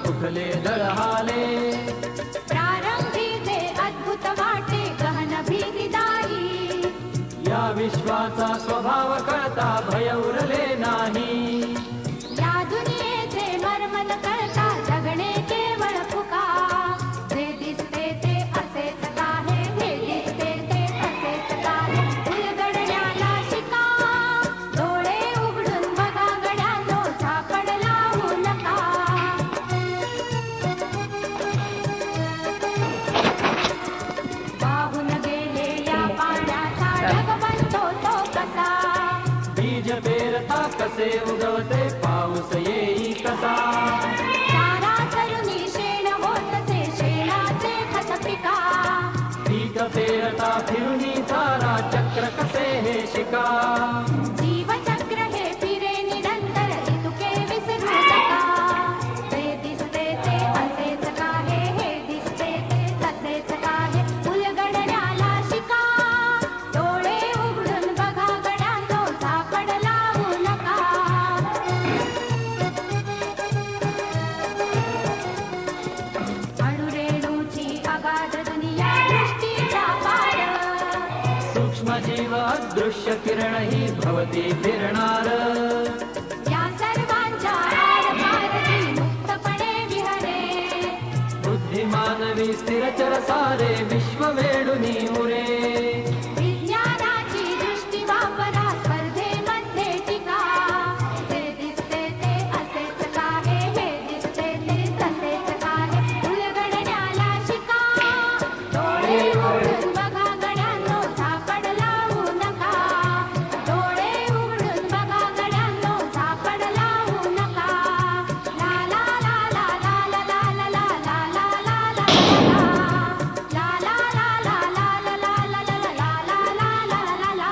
उठले दळहाले. प्रारंभी जे अद्भुत वाटे गहन भीतीदायी, या विश्वाचा स्वभाव कळता भय उरले नाही. या दुनियेचे मर्म न कळता जगणे केवळ फुका. जे दिसते ते असेच काहे, हे दिसते ते असेच काहे, उलगडण्याला शिका. डोळे उघडून बघा गड्यांनो, झापड लावू नका. वाहून गेले या पाण्याचा ढग बनतो तो कसा. बीज पेरता कसे उगवते पाऊस येई कसा. चारा चरुनी शेण होतसे शेणाचे खत पिका. पीक पेरता फिरुनी चारा चक्र कसे हे शिका. जीवचक्र हे फिरे निरंतर ऋतुके विसरू नका. जे दिसते ते असेच काहे, हे दिसते ते तसेच काहे, उलगडण्याला शिका. डोळे उघडून बघा गड्यांनो, झापड लावू नका. अणुरेणूची अगाध दुनिया दृष्टीचा पार. सूक्ष्म जीव अदृश्य किरण ही भवती फिरणार. या सर्वांच्या आरपारती मुक्तपणे विहरे. बुद्धिमानवी स्थिरचर सारे विश्व वेडुनी उरे. विज्ञानाची दृष्टी वापरा स्पर्धेमध्ये टिका. जे दिसते ते असेच काहे, हे दिसते ते तसेच काहे, उलगडण्याला शिका. डोळे उघडून बघा गड्यांनो, झापड लावू नका. डोळे उघडून बघा गड्यांनो, झापड लावू नका. ला ला ला ला ला ला ला ला ला ला ला ला ला ला. ला ला ला ला ला ला ला ला ला ला ला ला ला ला ला.